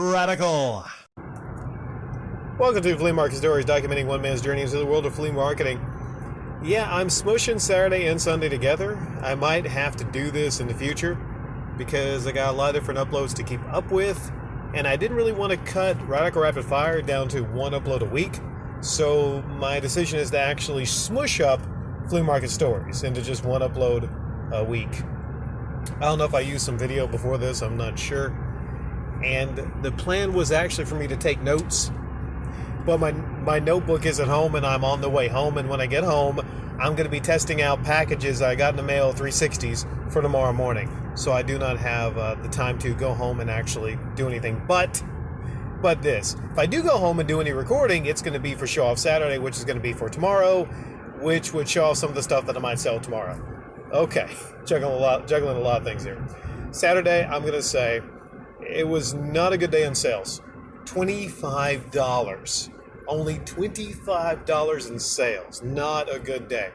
Radical. Welcome to Flea Market Stories, documenting one man's journey into the world of flea marketing. Yeah, I'm smushing Saturday and Sunday together. I might have to do this in the future because I got a lot of different uploads to keep up with, and I didn't really want to cut Radical Rapid Fire down to one upload a week. So my decision is to actually smush up Flea Market Stories into just one upload a week. I don't know if I used some video before this, I'm not sure. And the plan was actually for me to take notes, but my notebook is at home and I'm on the way home, and when I get home I'm going to be testing out packages I got in the mail, 360s, for tomorrow morning. So I do not have the time to go home and actually do anything but this. If I do go home and do any recording, it's going to be for Show Off Saturday, which is going to be for tomorrow, which would show off some of the stuff that I might sell tomorrow. Okay, juggling a lot of things here. Saturday, I'm going to say it was not a good day in sales. $25. Only $25 in sales. Not a good day.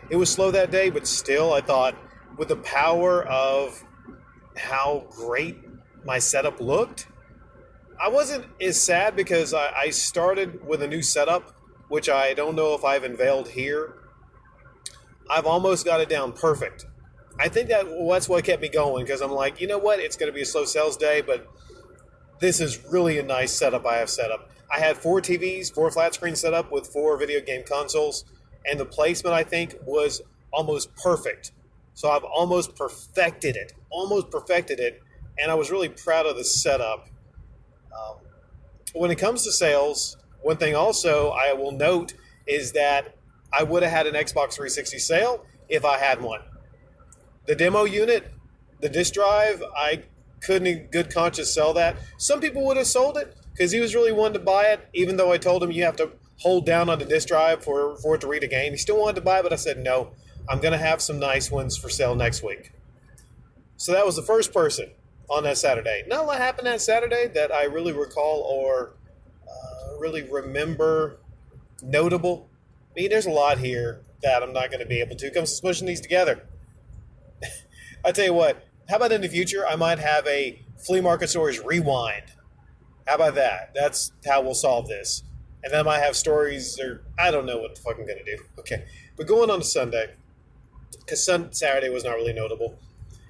It was slow that day, but still, I thought with the power of how great my setup looked, I wasn't as sad because I started with a new setup, which I don't know if I've unveiled here. I've almost got it down perfect. I think that's what kept me going, because I'm like, you know what? It's going to be a slow sales day, but this is really a nice setup I have set up. I had 4 TVs, 4 flat screen set up with 4 video game consoles, and the placement, I think, was almost perfect. So I've almost perfected it, and I was really proud of the setup. When it comes to sales, one thing also I will note is that I would have had an Xbox 360 sale if I had one. The demo unit, the disk drive, I couldn't in good conscience sell that. Some people would have sold it because he was really wanting to buy it, even though I told him you have to hold down on the disk drive for it to read a game. He still wanted to buy it, but I said, no, I'm going to have some nice ones for sale next week. So that was the first person on that Saturday. Not a lot happened that Saturday that I really recall or really remember notable. I mean, there's a lot here that I'm not going to be able to. It comes to smushing these together. I tell you what, how about in the future, I might have a Flea Market Stories rewind. How about that? That's how we'll solve this. And then I might have stories, or I don't know what the fuck I'm going to do. Okay, but going on to Sunday, because Saturday was not really notable.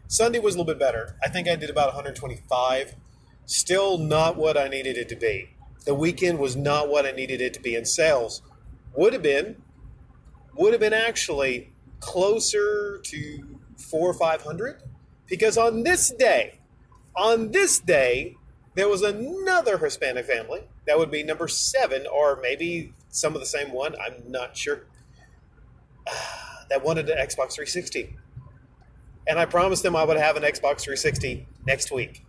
Sunday was a little bit better. I think I did about 125. Still not what I needed it to be. The weekend was not what I needed it to be in sales. Would have been actually closer to 400 or 500, because on this day, there was another Hispanic family that would be number 7, or maybe some of the same one, I'm not sure, that wanted an Xbox 360. And I promised them I would have an Xbox 360 next week.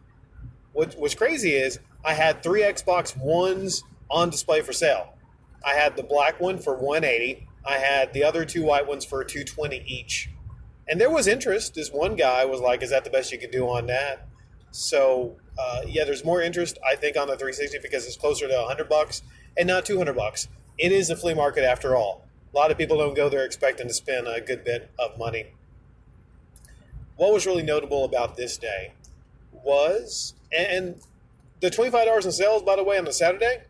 What's crazy is I had 3 Xbox Ones on display for sale. I had the black one for $180. I had the other 2 white ones for $220 each. And there was interest. This one guy was like, is that the best you could do on that? So, yeah, there's more interest, I think, on the 360 because it's closer to $100 and not $200. It is a flea market after all. A lot of people don't go there expecting to spend a good bit of money. What was really notable about this day was, and the $25 in sales, by the way, on the Saturday,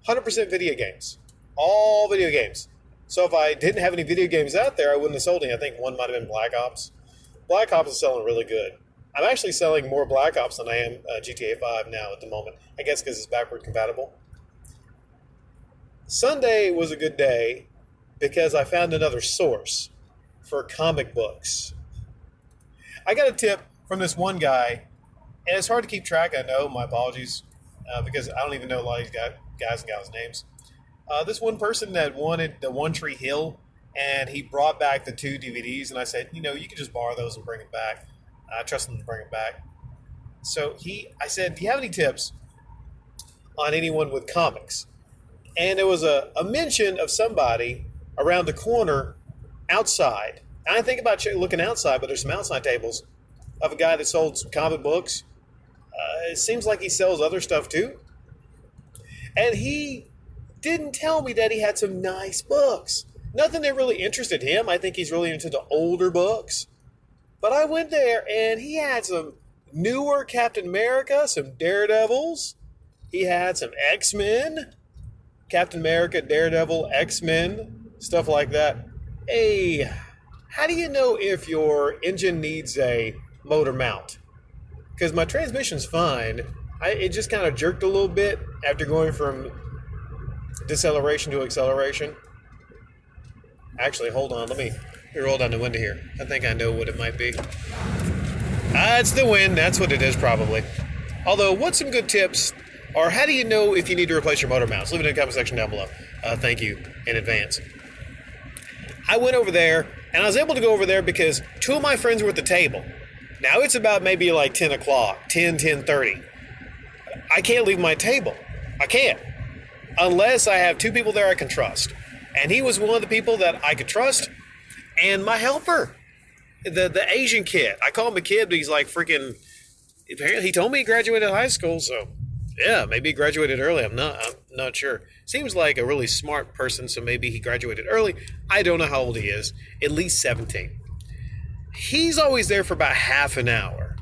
100% video games. All video games. So if I didn't have any video games out there, I wouldn't have sold any. I think one might have been Black Ops. Black Ops is selling really good. I'm actually selling more Black Ops than I am GTA 5 now at the moment. I guess because it's backward compatible. Sunday was a good day because I found another source for comic books. I got a tip from this one guy, and it's hard to keep track, I know, my apologies, because I don't even know a lot of these guys and gals' names. This one person that wanted the One Tree Hill, and he brought back the 2 DVDs, and I said, you can just borrow those and bring them back. I trust him to bring them back. So I said, do you have any tips on anyone with comics? And there was a mention of somebody around the corner outside. And I think about looking outside, but there's some outside tables of a guy that sold some comic books. It seems like he sells other stuff too. And he didn't tell me that he had some nice books. Nothing that really interested him. I think he's really into the older books. But I went there and he had some newer Captain America, some Daredevils, He had some X-Men, Captain America, Daredevil, X-Men, stuff like that. Hey, how do you know if your engine needs a motor mount? Because my transmission's fine. It just kind of jerked a little bit after going from deceleration to acceleration. Actually, hold on. Let me roll down the window here. I think I know what it might be. It's the wind. That's what it is, probably. Although, what's some good tips? Or how do you know if you need to replace your motor mounts? Leave it in the comment section down below. Thank you in advance. I went over there, and I was able to go over there because two of my friends were at the table. Now it's about maybe like 10 o'clock, 10:30. I can't leave my table. I can't. Unless I have two people there I can trust. And he was one of the people that I could trust. And my helper, the Asian kid. I call him a kid, but he's like freaking... Apparently, he told me he graduated high school, so... Yeah, maybe he graduated early. I'm not sure. Seems like a really smart person, so maybe he graduated early. I don't know how old he is. At least 17. He's always there for about half an hour.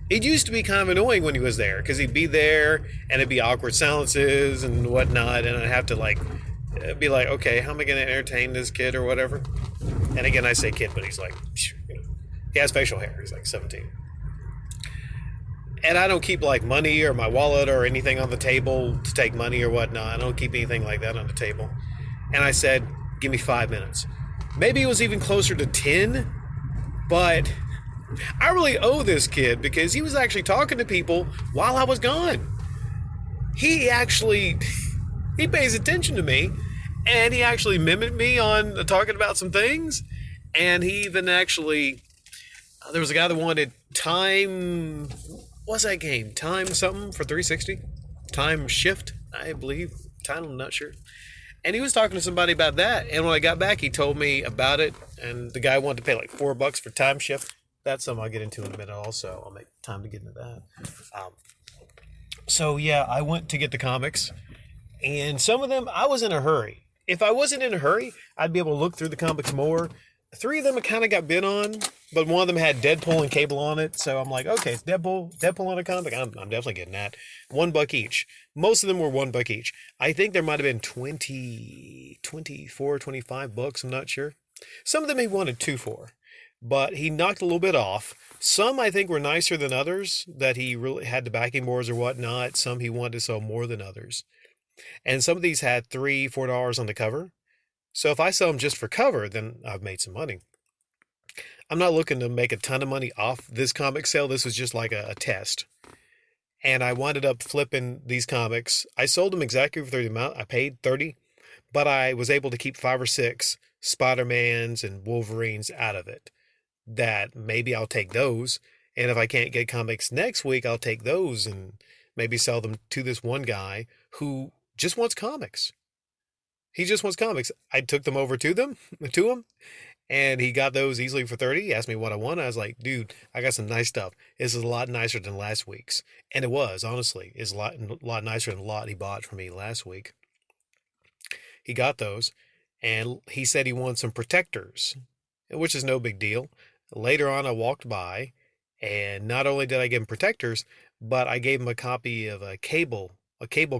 It used to be kind of annoying when he was there because he'd be there and it'd be awkward silences and whatnot, and I'd have to be like, okay, how am I going to entertain this kid or whatever? And again, I say kid, but he's like, he has facial hair. He's like 17. And I don't keep like money or my wallet or anything on the table to take money or whatnot. I don't keep anything like that on the table. And I said, give me 5 minutes. Maybe it was even closer to 10, but I really owe this kid because he was actually talking to people while I was gone. He pays attention to me, and he actually mimicked me on talking about some things. And he even actually, there was a guy that wanted time... What's that game? Time something for 360? Time Shift, I believe. Time, I'm not sure. And he was talking to somebody about that. And when I got back, he told me about it. And the guy wanted to pay like $4 for Time Shift. That's something I'll get into in a minute also. I'll make time to get into that. So, yeah, I went to get the comics. And some of them, I was in a hurry. If I wasn't in a hurry, I'd be able to look through the comics more. 3 of them I kind of got bid on, but one of them had Deadpool and Cable on it, so I'm like, okay, it's Deadpool on a comic. I'm definitely getting that. $1 each. Most of them were $1 each. I think there might have been 20, 24, 25 books. I'm not sure. Some of them he wanted 2 for, but he knocked a little bit off. Some I think were nicer than others, that he really had the backing boards or whatnot. Some he wanted to sell more than others, and some of these had $3, $4 on the cover. So if I sell them just for cover, then I've made some money. I'm not looking to make a ton of money off this comic sale. This was just like a test. And I wound up flipping these comics. I sold them exactly for the amount. I paid $30, but I was able to keep 5 or 6 Spider-Mans and Wolverines out of it. That maybe I'll take those. And if I can't get comics next week, I'll take those and maybe sell them to this one guy who just wants comics. He just wants comics. I took them over to him, and he got those easily for 30. He asked me what I want. I was like, dude, I got some nice stuff. This is a lot nicer than last week's. And it was, honestly. It's a lot nicer than a lot he bought for me last week. He got those, and he said he wanted some protectors, which is no big deal. Later on, I walked by, and not only did I give him protectors, but I gave him a copy of a cable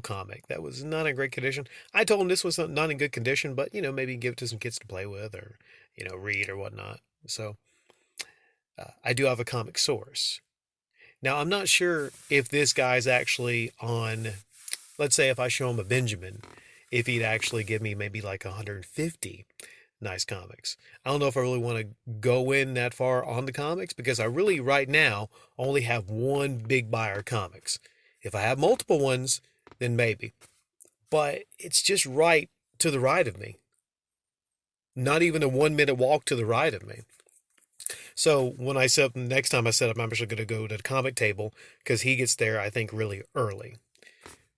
comic that was not in great condition. I told him this was not in good condition, but, maybe give it to some kids to play with or, read or whatnot. So I do have a comic source. Now, I'm not sure if this guy's actually on, let's say if I show him a Benjamin, if he'd actually give me maybe like 150 nice comics. I don't know if I really want to go in that far on the comics because I really right now only have one big buyer comics. If I have multiple ones, then maybe. But it's just right to the right of me. Not even a 1-minute walk to the right of me. So when I set up, next time I set up, I'm actually going to go to the comic table because he gets there, I think, really early.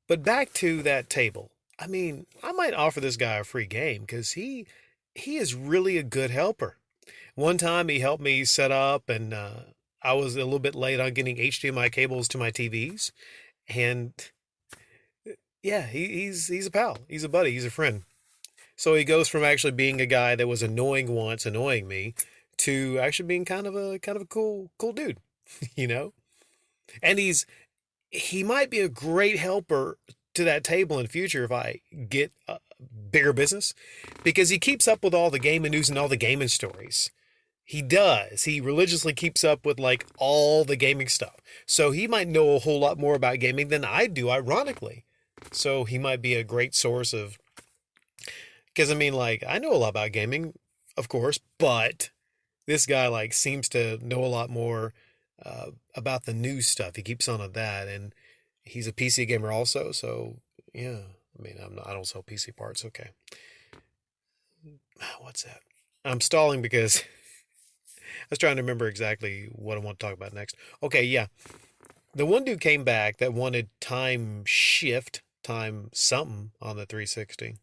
But back to that table. I mean, I might offer this guy a free game because he is really a good helper. One time he helped me set up, and I was a little bit late on getting HDMI cables to my TVs. And yeah, he's a pal. He's a buddy. He's a friend. So he goes from actually being a guy that was annoying once, annoying me, to actually being kind of a cool dude, And he might be a great helper to that table in the future if I get a bigger business, because he keeps up with all the gaming news and all the gaming stories. He does. He religiously keeps up with like all the gaming stuff. So he might know a whole lot more about gaming than I do, ironically. So he might be a great source of, because I mean, like, I know a lot about gaming, of course, but this guy like seems to know a lot more about the new stuff. He keeps on with that, and he's a PC gamer also. So yeah, I mean, I don't sell PC parts. Okay, what's that? I'm stalling because I was trying to remember exactly what I want to talk about next. Okay, yeah, the one dude came back that wanted time shift, time something on the 360.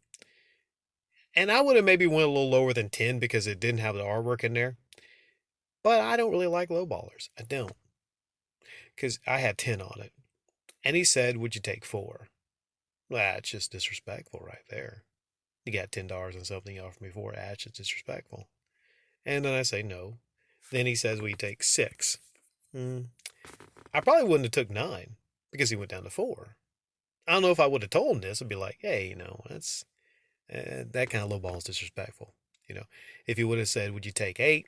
And I would have maybe went a little lower than 10 because it didn't have the artwork in there. But I don't really like low ballers. I don't. Because I had 10 on it. And he said, would you take 4? Well, that's just disrespectful right there. You got $10 and something you offer me 4. That's just disrespectful. And then I say no. Then he says, will you take 6? I probably wouldn't have took 9 because he went down to 4. I don't know if I would have told him this. I'd be like, hey, that's that kind of low ball is disrespectful. If he would have said, would you take 8?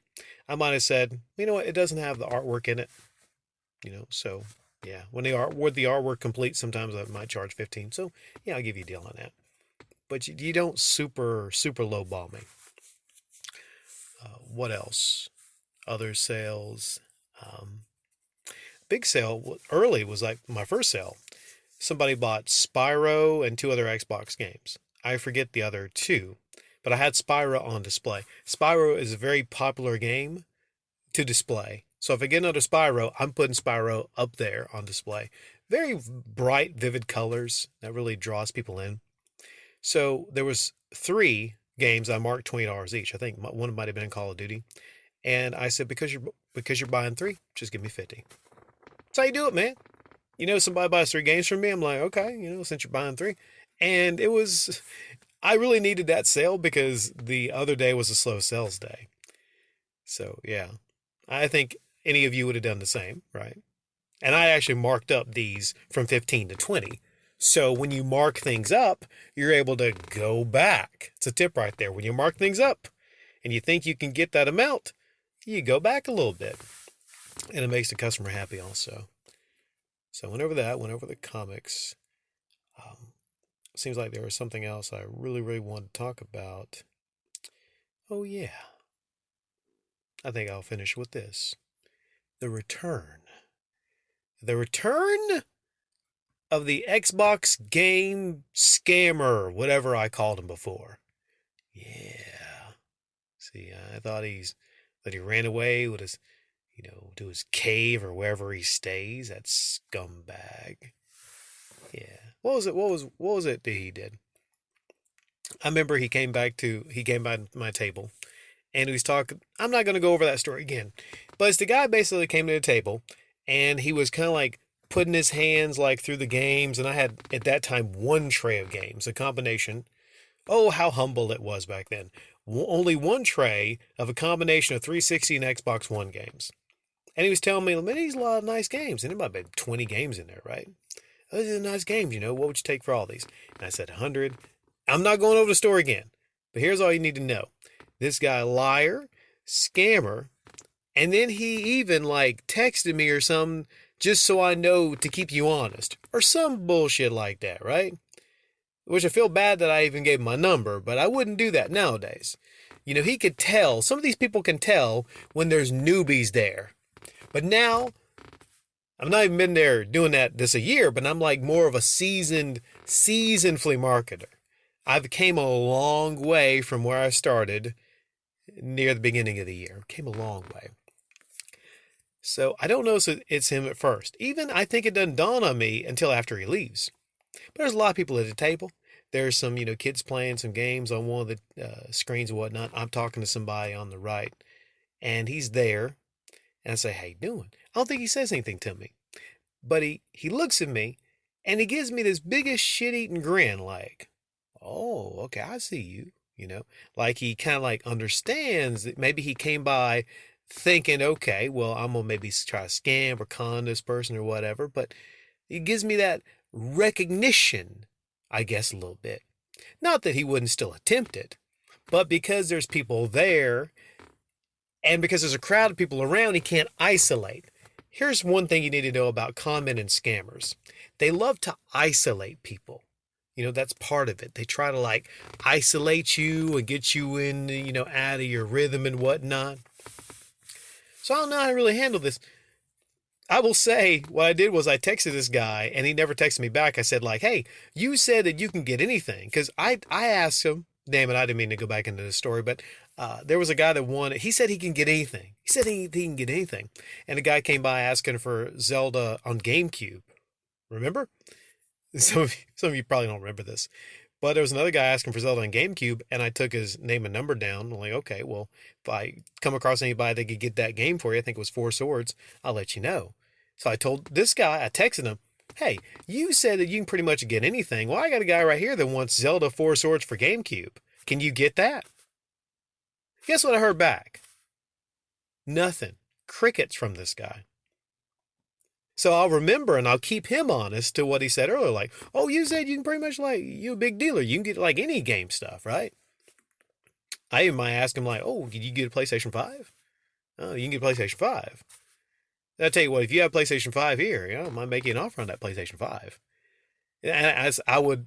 I might have said, you know what, it doesn't have the artwork in it. So yeah, when with the artwork complete, sometimes I might charge 15. So yeah, I'll give you a deal on that. But you don't super low ball me. What else? Other sales. Big sale early was like my first sale. Somebody bought Spyro and 2 other Xbox games. I forget the other 2, but I had Spyro on display. Spyro is a very popular game to display. So if I get another Spyro, I'm putting Spyro up there on display. Very bright, vivid colors that really draws people in. So there was 3 games I marked $20 each. I think one might have been Call of Duty. And I said, because you're buying 3, just give me 50. That's how you do it, man. Somebody buys 3 games from me. I'm like, okay, since you're buying 3. And I really needed that sale because the other day was a slow sales day. So yeah, I think any of you would have done the same, right? And I actually marked up these from 15 to 20. So when you mark things up, you're able to go back. It's a tip right there. When you mark things up and you think you can get that amount, you go back a little bit. And it makes the customer happy also. So I went over that, went over the comics. Seems like there was something else I really, really wanted to talk about. Oh yeah. I think I'll finish with this. The return. The return of the Xbox game scammer, whatever I called him before. Yeah. See, I thought that he ran away with his, to his cave or wherever he stays. That scumbag. Yeah. What was it that he did? I remember he came by my table and he was talking. I'm not going to go over that story again, but it's the guy basically came to the table and he was kind of like putting his hands like through the games. And I had at that time 1 tray of games, a combination. Oh, how humble it was back then. Only 1 tray of a combination of 360 and Xbox One games. And he was telling me, man, he's a lot of nice games. And there might have been 20 games in there, right? Those are nice games, what would you take for all these? And I said, 100. I'm not going over the story again. But here's all you need to know. This guy, liar, scammer, and then he even like texted me or something just so I know to keep you honest. Or some bullshit like that, right? Which I feel bad that I even gave him my number, but I wouldn't do that nowadays. He could tell. Some of these people can tell when there's newbies there. But now, I've not even been there doing that this a year, but I'm like more of a seasoned flea marketer. I've came a long way from where I started near the beginning of the year. Came a long way. So I don't know if it's him at first. Even I think it doesn't dawn on me until after he leaves. But there's a lot of people at the table. There's some, kids playing some games on one of the screens and whatnot. I'm talking to somebody on the right, and he's there. And I say, how you doing? I don't think he says anything to me. But he looks at me, and he gives me this biggest shit-eating grin like, oh, okay, I see you. Like he kind of like understands that maybe he came by thinking, okay, well, I'm going to maybe try to scam or con this person or whatever. But it gives me that recognition I guess a little bit. Not that he wouldn't still attempt it, but because there's people there and because there's a crowd of people around, he can't isolate. Here's one thing you need to know about con men and scammers. They love to isolate people. That's part of it. They try to like isolate you and get you in, out of your rhythm and whatnot. So I don't know how to really handle this. I will say what I did was I texted this guy and he never texted me back. I said like, hey, you said that you can get anything. Because I asked him, damn it, I didn't mean to go back into the story, but there was a guy that wanted, he said he can get anything. He said he can get anything. And a guy came by asking for Zelda on GameCube. Remember? Some of you probably don't remember this. But there was another guy asking for Zelda on GameCube, and I took his name and number down. I'm like, okay, well, if I come across anybody that could get that game for you, I think it was Four Swords, I'll let you know. So I told this guy, I texted him, hey, you said that you can pretty much get anything. Well, I got a guy right here that wants Zelda Four Swords for GameCube. Can you get that? Guess what I heard back? Nothing. Crickets from this guy. So I'll remember and I'll keep him honest to what he said earlier. Like, oh, you said you can pretty much you're a big dealer. You can get like any game stuff, right? I even might ask him like, oh, did you get a PlayStation 5? Oh, you can get a PlayStation 5. And I tell you what, if you have PlayStation 5 here, I might make you an offer on that PlayStation 5. And as I would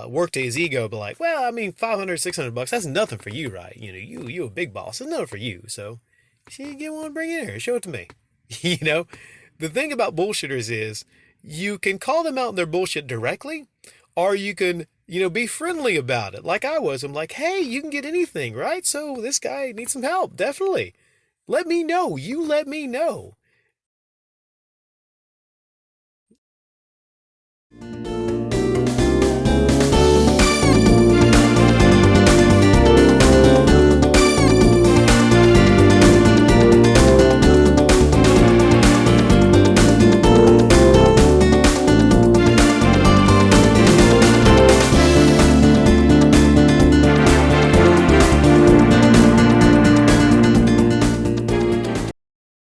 work to his ego, be like, well, I mean, 500, 600 bucks, that's nothing for you, right? You a big boss. It's nothing for you. So if you get one, bring it here. Show it to me. The thing about bullshitters is you can call them out on their bullshit directly, or you can, be friendly about it. Like I was. I'm like, hey, you can get anything, right? So this guy needs some help. Definitely. Let me know. You let me know.